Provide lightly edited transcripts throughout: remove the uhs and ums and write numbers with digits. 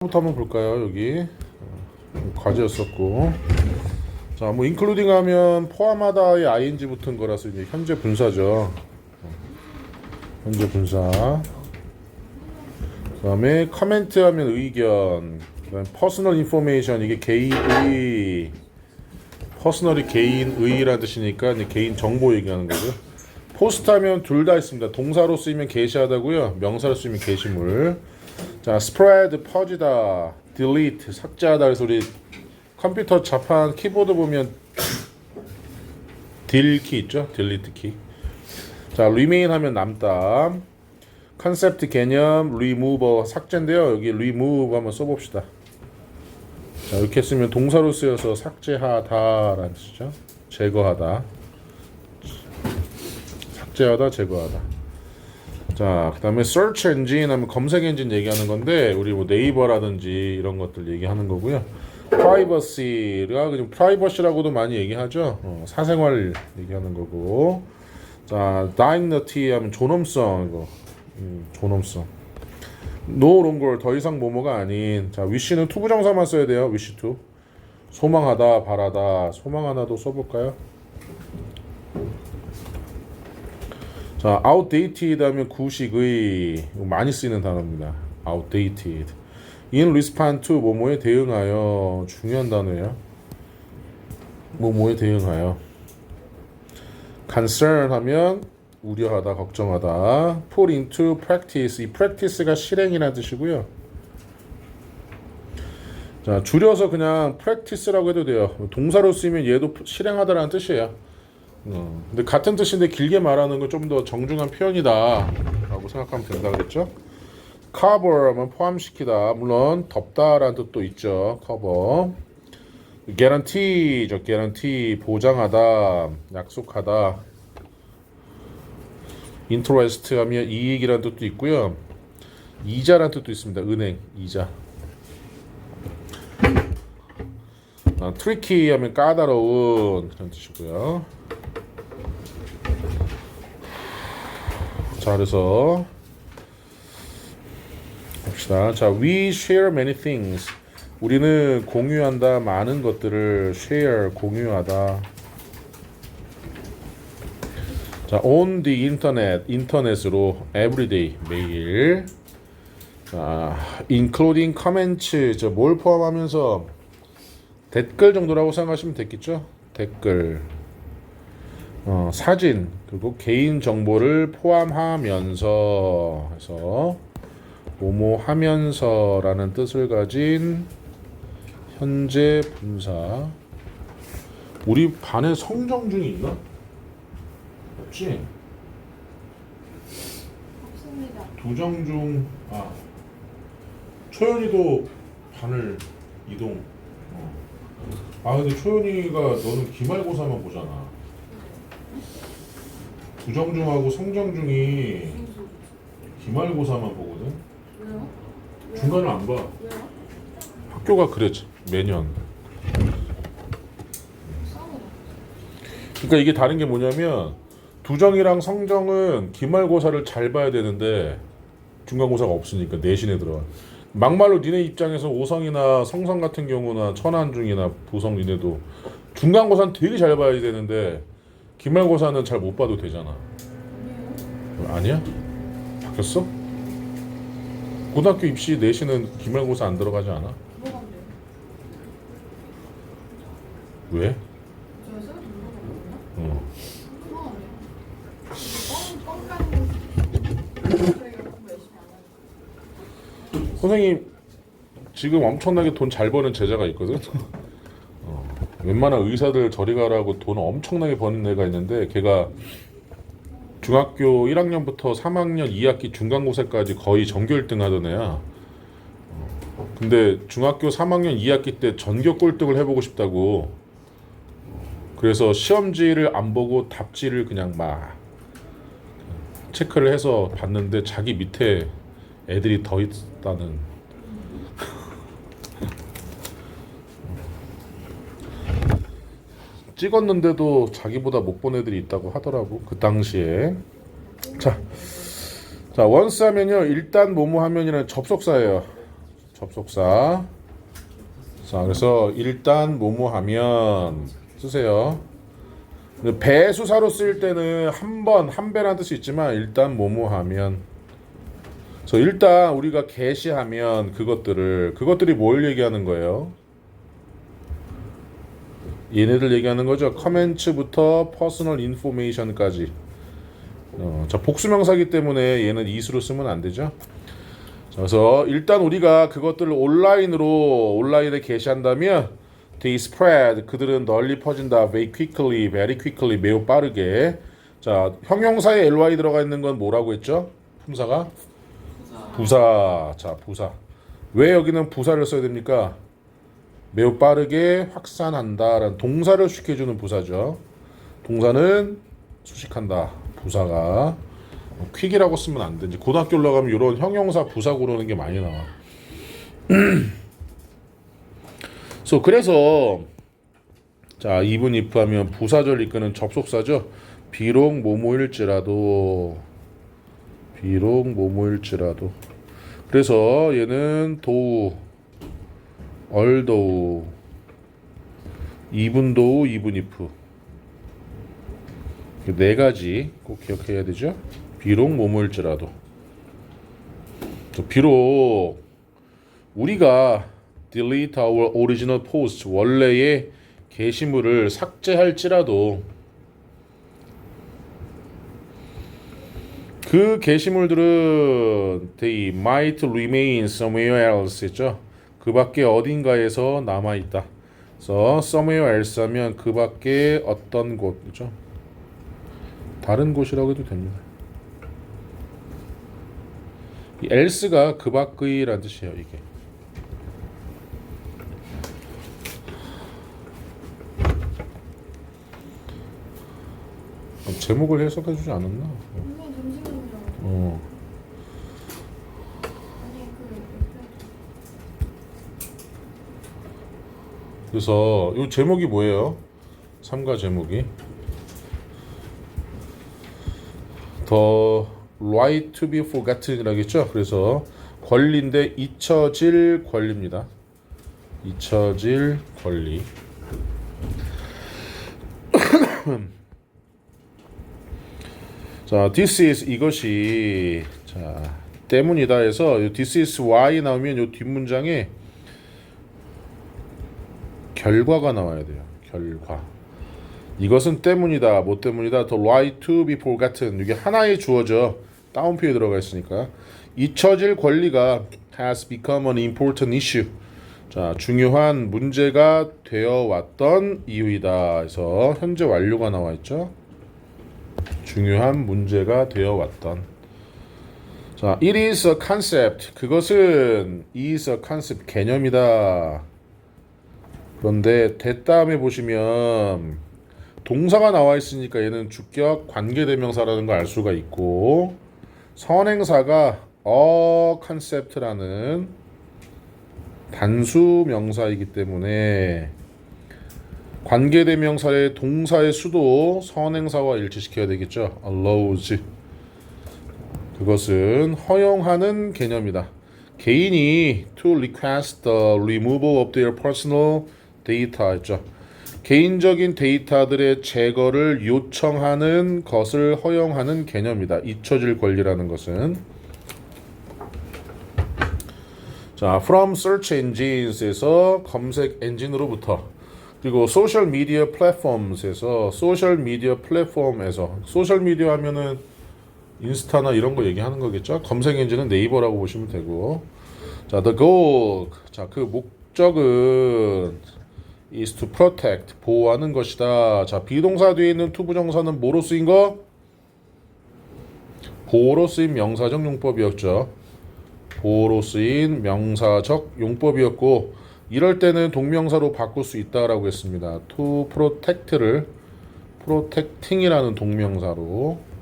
부터 한번 볼까요? 여기 과제였었고, 자, 뭐 including 하면 포함하다의 ing 붙은 거라서 이제 현재 분사죠. 현재 분사. 그다음에 comment 하면 의견. 그다음에 personal information, 이게 개인의, 퍼스널이 개인의라는 뜻이니까 이제 개인 정보 얘기하는 거고요. 포스트 하면 둘 다 있습니다. 동사로 쓰이면 게시하다고요. 명사로 쓰이면 게시물. 자, spread 퍼지다, delete 삭제하다. 그래서 우리 컴퓨터 자판 키보드 보면 딜키 있죠? delete 키. 자, remain 하면 남다. 컨셉트 개념 remove 삭제인데요. 여기 remove 한번 써봅시다. 자, 이렇게 쓰면 동사로 쓰여서 삭제하다라는 뜻이죠. 제거하다. 삭제하다, 제거하다. 자, 그 다음에 search engine 하면 검색 엔진 얘기하는 건데, 우리 뭐 네이버라든지 이런 것들 얘기하는 거고요. privacy가 그냥 privacy라고도 많이 얘기하죠. 사생활 얘기하는 거고. 자, dignity 하면 존엄성, 이거. 존엄성. no longer 더 이상 뭐뭐가 아닌. 자, wish는 투부정사만 써야 돼요. wish to. 소망하다, 바라다. 소망하다도 써볼까요? 자, outdated 하면 구식의, 많이 쓰이는 단어입니다. outdated. in response to 뭐뭐에 대응하여. 중요한 단어예요. 뭐뭐에 대응하여. concern 하면 우려하다, 걱정하다. put into practice. 이 practice가 실행이라는 뜻이고요. 자, 줄여서 그냥 practice라고 해도 돼요. 동사로 쓰이면 얘도 실행하다라는 뜻이에요. 근데 같은 뜻인데 길게 말하는 건 좀 더 정중한 표현이다 라고 생각하면 된다 그랬죠. cover 하면 포함시키다. 물론 덮다라는 뜻도 있죠. cover. guarantee죠. guarantee 보장하다, 약속하다. interest 하면 이익이라는 뜻도 있고요. 이자라는 뜻도 있습니다. 은행, 이자. tricky 하면 까다로운 그런 뜻이고요. 자, 그래서 봅시다. 자, we share many things. 우리는 공유한다, 많은 것들을. share, 공유하다. 자, on the internet, 인터넷으로. everyday, 매일. 자, including comments, 저 뭘 포함하면서 댓글 정도라고 생각하시면 되겠죠? 댓글. 사진, 그리고 개인 정보를 포함하면서 해서 뭐뭐 하면서라는 뜻을 가진 현재 분사. 우리 반에 성정중이 있나? 없지? 없습니다. 도정중. 초연이도 반을 이동. 근데 초연이가 너는 기말고사만 보잖아. 부정중하고 성정중이 기말고사만 보거든. 왜요? 중간을 안 봐. 왜요? 학교가 그래 매년. 그러니까 이게 다른 게 뭐냐면 두정이랑 성정은 기말고사를 잘 봐야 되는데 중간고사가 없으니까 내신에 들어가. 막말로 니네 입장에서 오성이나 성성 같은 경우나 천안중이나 보성 니네도 중간고사는 되게 잘 봐야 되는데 기말고사는 잘 못 봐도 되잖아. 아니야? 바뀌었어? 고등학교 입시 내신은 기말고사 안 들어가지 않아? 들어간대요. 왜? 제가 쌤한테 물어봤거든요. 어. 들어간대요. 저희가 공부 열심히 안 하니까. 선생님 지금 엄청나게 돈 잘 버는 제자가 있거든. 웬만한 의사들 저리 가라고 돈 엄청나게 버는 애가 있는데 걔가 중학교 1학년부터 3학년 2학기 중간고사까지 거의 전교 1등 하던 애야. 근데 중학교 3학년 2학기 때 전교 꼴등을 해보고 싶다고. 그래서 시험지를 안 보고 답지를 그냥 막 체크를 해서 봤는데 자기 밑에 애들이 더 있다는. 찍었는데도 자기보다 못 본 애들이 있다고 하더라고 그 당시에. 자 원스 하면요 일단 뭐뭐 하면이라는 접속사예요. 접속사. 자, 그래서 일단 뭐뭐하면 쓰세요. 근데 배수사로 쓰일 때는 한 배라는 뜻이 있지만 일단 뭐뭐하면. 그래서 일단 우리가 게시하면 그것들이 뭘 얘기하는 거예요? 얘네들 얘기하는 거죠. 커멘츠부터 퍼스널 인포메이션까지. 자, 복수명사기 때문에 얘는 is로 쓰면 안 되죠. 자, 그래서 일단 우리가 그것들을 온라인에 게시한다면 they spread, 그들은 널리 퍼진다. very quickly, 매우 빠르게. 자, 형용사에 ly 들어가 있는 건 뭐라고 했죠? 품사가? 부사. 자, 부사. 왜 여기는 부사를 써야 됩니까? 매우 빠르게 확산한다라는 동사를 수식해주는 부사죠. 동사는 수식한다. 부사가. 퀵이라고 쓰면 안 되지. 고등학교 올라가면 이런 형용사 부사 고르는 게 많이 나와. 그래서 자, even if 하면 부사절 이끄는 접속사죠. 비록 뭐뭐일지라도. 그래서 얘는 though, although, even though, even if. 네 가지 꼭 기억해야 되죠. 비록 뭐뭐일지라도. 비록 우리가 delete our original post, 원래의 게시물을 삭제할지라도 그 게시물들은 they might remain somewhere else 했죠. 그 밖에 어딘가에서 남아있다. 그래서 somewhere else 하면 그 밖에 어떤 곳이죠. 다른 곳이라고 해도 됩니다. 이 else가 그 밖의라는 뜻이에요. 이게. 제목을 해석해주지 않았나? 선생님 잠시만요. 아니 그래서 이 제목이 뭐예요? 3가 제목이 The right to be forgotten이라겠죠. 그래서 권리인데 잊혀질 권리입니다. 잊혀질 권리. 자, this is 이것이 자 때문이다 해서 this is why 나오면 요 뒷문장에 결과가 나와야 돼요. 결과. 이것은 때문이다. 뭐 때문이다. The right to be forgotten. 이게 하나의 주어져. 따옴표에 들어가 있으니까. 잊혀질 권리가 has become an important issue. 자, 중요한 문제가 되어 왔던 이유이다. 그래서 현재 완료가 나와 있죠. 중요한 문제가 되어 왔던. 자, it is a concept. 그것은 is a concept 개념이다. 그런데 대다음에 보시면 동사가 나와 있으니까 얘는 주격 관계대명사라는 걸 알 수가 있고 선행사가 a concept라는 단수 명사이기 때문에 관계대명사의 동사의 수도 선행사와 일치시켜야 되겠죠. allows. 그것은 허용하는 개념이다. 개인이 to request the removal of their personal data 했죠. 개인적인 데이터들의 제거를 요청하는 것을 허용하는 개념이다. 잊혀질 권리라는 것은. 자, from search engines에서 검색 엔진으로부터 그리고 소셜 미디어 플랫폼에서 소셜 미디어 플랫폼에서 소셜 미디어 하면은 인스타나 이런 거 얘기하는 거겠죠. 검색 엔진은 네이버라고 보시면 되고. 자, the goal. 자, 그 목적은 is to protect, 보호하는 것이다. 자, 비동사 뒤에 있는 to 부정사는 뭐로 쓰인 거? 보호로 쓰인 명사적 용법이었죠. 보호로 쓰인 명사적 용법이었고 이럴 때는 동명사로 바꿀 수 있다라고 했습니다. to protect를 protecting이라는 동명사로.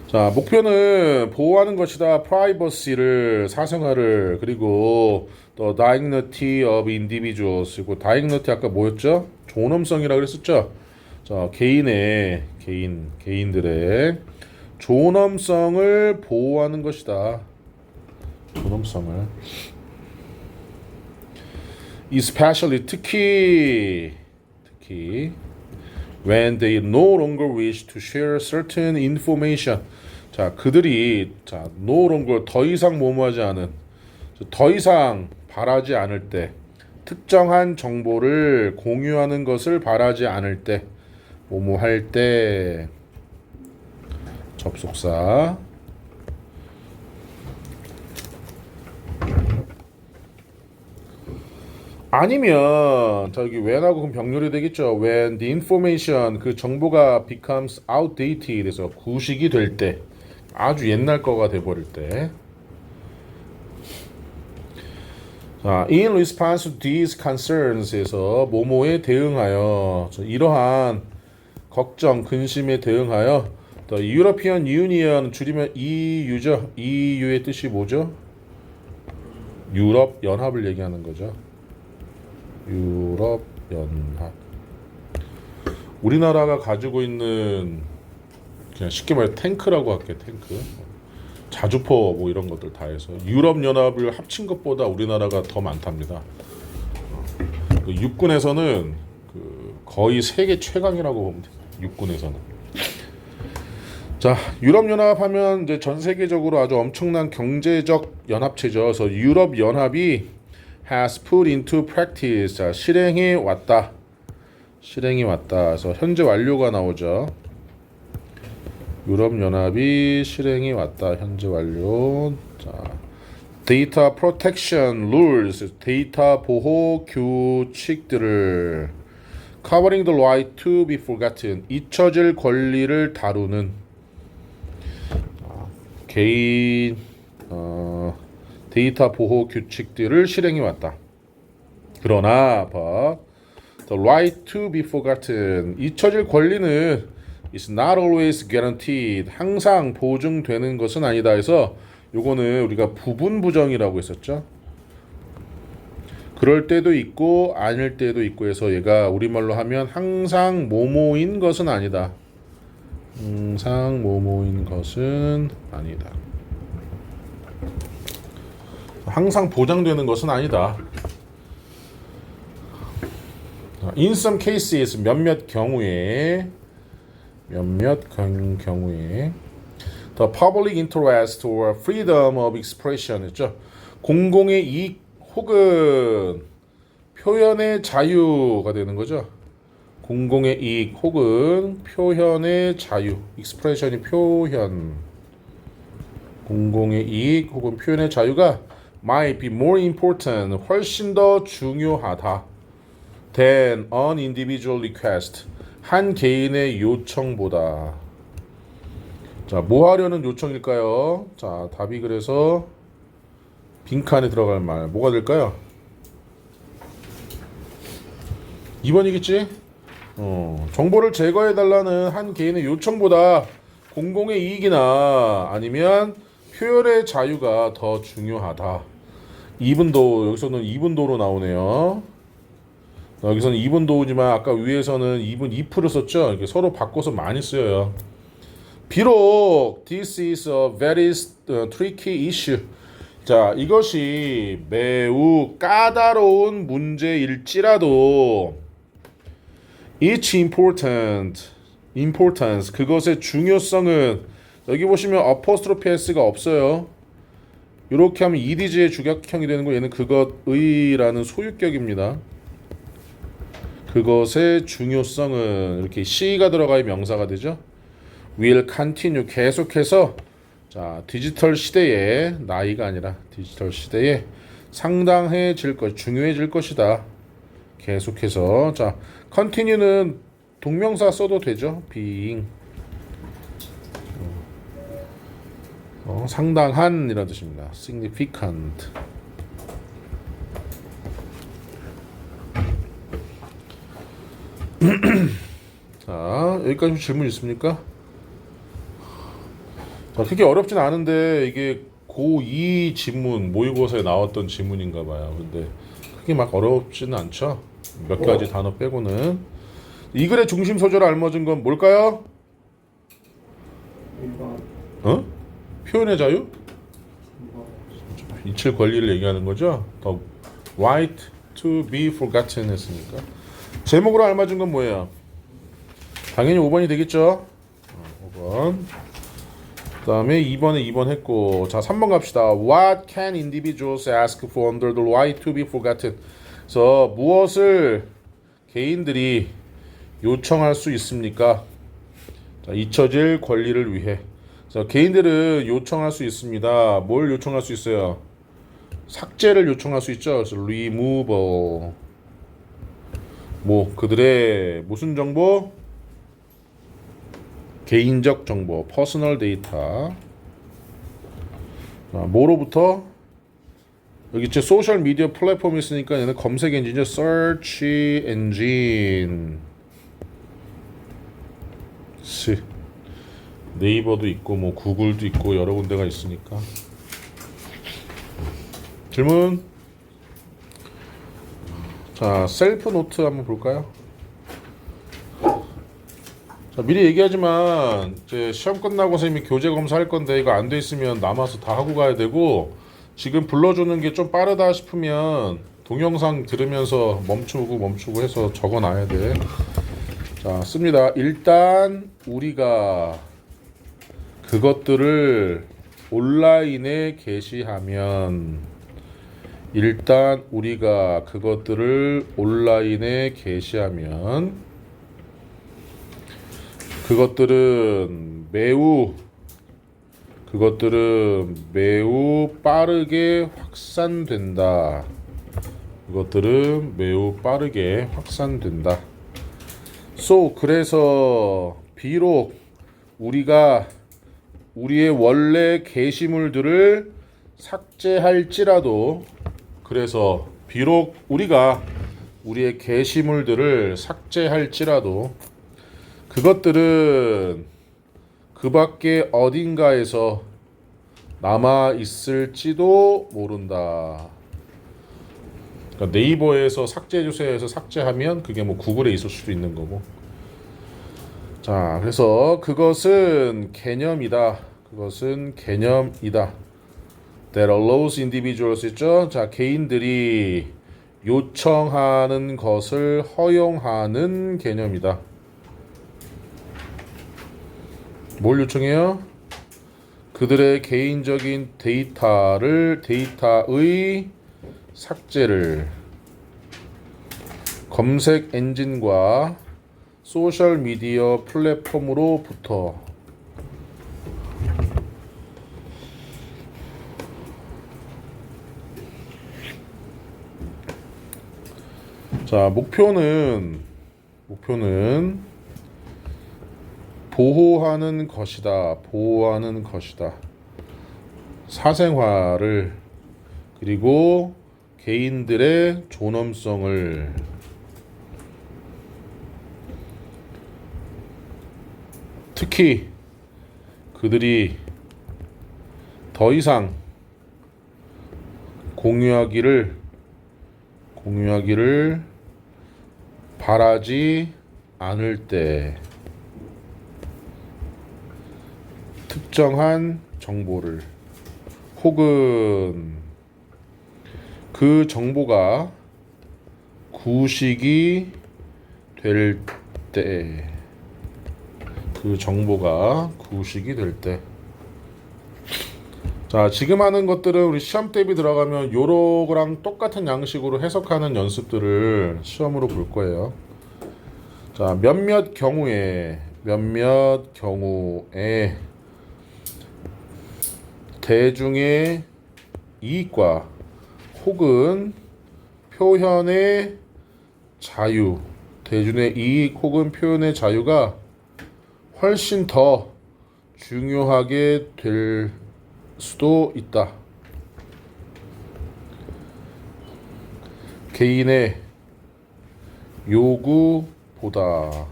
자, 목표는 보호하는 것이다. privacy를, 사생활을, 그리고 the dignity of individuals. 그리고 dignity 아까 뭐였죠? 존엄성이라고 그랬었죠. 자, 개인의 개인들의 존엄성을 보호하는 것이다. 존엄성을. Especially 특히 when they no longer wish to share certain information. 자, 그들이 no longer 더 이상 뭐뭐하지 않은, 더 이상 바라지 않을 때, 특정한 정보를 공유하는 것을 바라지 않을 때, 뭐뭐할 때. 접속사. 아니면 저기 when하고 그럼 병렬이 되겠죠. When the information 그 정보가 becomes outdated 그래서 구식이 될 때, 아주 옛날 거가 돼 버릴 때. 자, in response to these concerns에서 뭐뭐에 대응하여 이러한 걱정, 근심에 대응하여 the European Union 줄이면 EU죠. EU의 뜻이 뭐죠? 유럽 연합을 얘기하는 거죠. 유럽 연합. 우리나라가 가지고 있는 그냥 쉽게 말해 탱크라고 할게. 탱크. 자주포 뭐 이런 것들 다 해서 유럽 연합을 합친 것보다 우리나라가 더 많답니다. 그 육군에서는 거의 세계 최강이라고 보면 돼요. 육군에서는. 자, 유럽 연합 하면 이제 전 세계적으로 아주 엄청난 경제적 연합체죠. 그래서 유럽 연합이 has put into practice. 자, 실행해 왔다. 그래서 현재 완료가 나오죠. 유럽 연합이 실행해 왔다. 현재 완료. 자, data protection rules. 데이터 보호 규칙들을 covering the right to be forgotten. 잊혀질 권리를 다루는 개인 데이터 보호 규칙들을 실행해 왔다. 그러나 the right to be forgotten 잊혀질 권리는 is not always guaranteed 항상 보증되는 것은 아니다 해서 요거는 우리가 부분 부정이라고 했었죠. 그럴 때도 있고 아닐 때도 있고 해서 얘가 우리말로 하면 항상 뭐뭐인 것은 아니다. 항상 뭐뭐인 것은 아니다. 항상 보장되는 것은 아니다. In some cases 몇몇 경우에 the public interest or freedom of expression 있죠. 공공의 이익 혹은 표현의 자유가 되는 거죠. 공공의 이익 혹은 표현의 자유. expression이 표현. 공공의 이익 혹은 표현의 자유가 might be more important, 훨씬 더 중요하다. than an individual request, 한 개인의 요청보다. 자, 뭐 하려는 요청일까요? 자, 답이 그래서 빈칸에 들어갈 말 뭐가 될까요? 2번이겠지? 정보를 제거해달라는 한 개인의 요청보다 공공의 이익이나 아니면 표현의 자유가 더 중요하다. 2분도 여기서는 2분도로 나오네요. 여기서는 2분도지만 아까 위에서는 2분 2%를 썼죠. 이렇게 서로 바꿔서 많이 쓰여요. 비록 this is a very tricky issue. 자, 이것이 매우 까다로운 문제일지라도 its importance 그것의 중요성은 여기 보시면 apostrophe s가 없어요. 이렇게 하면 edg의 주격형이 되는 거 얘는 그것의라는 소유격입니다. 그것의 중요성은 이렇게 c가 들어가야 명사가 되죠. will continue 계속해서 자 디지털 시대에 나이가 아니라 디지털 시대에 상당해질 것 중요해질 것이다. 계속해서 자 continue는 동명사 써도 되죠. being 상당한 이라는 뜻입니다. significant. 자 여기까지 질문 있습니까? 자, 그렇게 어렵진 않은데 이게 고2 지문 모의고사에 나왔던 지문인가 봐요. 근데 크게 막 어렵지는 않죠. 몇 가지 단어 빼고는. 이 글의 중심 소재를 알맞은 건 뭘까요? 어? 표현의 자유? 잊힐 권리를 얘기하는 거죠. The right to be forgotten 했으니까. 제목으로 알맞은 건 뭐예요? 당연히 5번이 되겠죠. 5번. 그 다음에 2번에 2번 했고, 자 3번 갑시다. What can individuals ask for under the right to be forgotten? 그래서 무엇을 개인들이 요청할 수 있습니까? 자, 잊혀질 권리를 위해. 그래서 개인들은 요청할 수 있습니다. 뭘 요청할 수 있어요? 삭제를 요청할 수 있죠. 그래서 removal. 뭐 그들의 무슨 정보? 개인적 정보, 퍼스널 데이터. 자, 뭐로부터? 여기 제 소셜 미디어 플랫폼이 있으니까 얘는 검색 엔진이죠. search engine. 네이버도 있고 뭐 구글도 있고 여러 군데가 있으니까. 질문. 자, 셀프 노트 한번 볼까요? 자, 미리 얘기하지만 이제 시험 끝나고 선생님이 교재 검사할 건데 이거 안 돼 있으면 남아서 다 하고 가야 되고, 지금 불러주는 게 좀 빠르다 싶으면 동영상 들으면서 멈추고 해서 적어놔야 돼. 자, 씁니다. 일단 우리가 그것들을 온라인에 게시하면, 일단 우리가 그것들을 온라인에 게시하면 그것들은 매우 빠르게 확산된다. 그것들은 매우 빠르게 확산된다. 그래서 비록 우리가 우리의 원래 게시물들을 삭제할지라도, 그래서 비록 우리가 우리의 게시물들을 삭제할지라도 그것들은 그 밖에 어딘가에서 남아 있을지도 모른다. 그러니까 네이버에서 삭제해주세요 해서 삭제하면 그게 뭐 구글에 있을 수도 있는 거고. 자, 그래서 그것은 개념이다. That allows individuals 있죠. 자, 개인들이 요청하는 것을 허용하는 개념이다. 뭘 요청해요? 그들의 개인적인 데이터의 삭제를 검색 엔진과 소셜 미디어 플랫폼으로부터. 자, 목표는 보호하는 것이다. 사생활을, 그리고 개인들의 존엄성을. 특히 그들이 더 이상 공유하기를 바라지 않을 때, 특정한 정보를 혹은 그 정보가 구식이 될 때, 자, 지금 하는 것들은 우리 시험 대비 들어가면 요거랑 똑같은 양식으로 해석하는 연습들을 시험으로 볼 거예요. 자, 몇몇 경우에 대중의 이익과 혹은 표현의 자유, 대중의 이익 혹은 표현의 자유가 훨씬 더 중요하게 될 수도 있다. 개인의 요구보다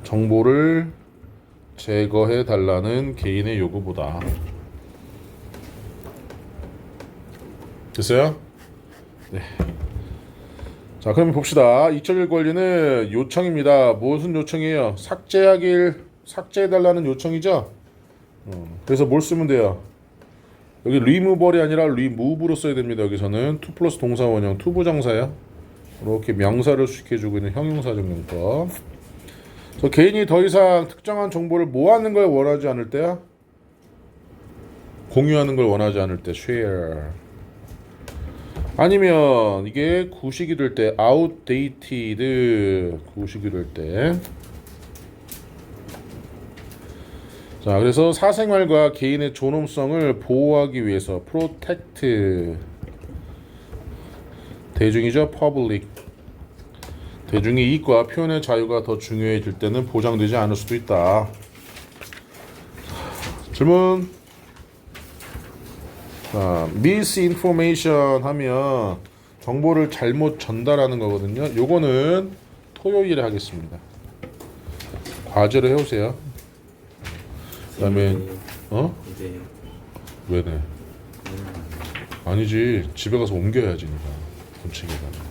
정보를 제거해 달라는 개인의 요구보다. 됐어요? 네. 자, 그럼 봅시다. 잊혀질 권리는 요청입니다. 무슨 요청이에요? 삭제해달라는 요청이죠? 그래서 뭘 쓰면 돼요? 여기 removal이 아니라 remove로 써야 됩니다. 여기서는 to 플러스 동사 원형 to 부정사야. 이렇게 명사를 수식해주고 있는 형용사적 용법. 그래서 개인이 더 이상 특정한 정보를 모아는 걸 원하지 않을 때야. 공유하는 걸 원하지 않을 때 share. 아니면 이게 구식이 될 때 outdated 구식이 될 때. 자, 그래서 사생활과 개인의 존엄성을 보호하기 위해서 protect 대중이죠 public 대중의 이익과 표현의 자유가 더 중요해질 때는 보장되지 않을 수도 있다. 질문. 자, misinformation 하면 정보를 잘못 전달하는 거거든요. 요거는 토요일에 하겠습니다. 과제로 해오세요. 그다음에 이제요. 왜네? 아니지, 집에 가서 옮겨야지. 니가 본책에다가.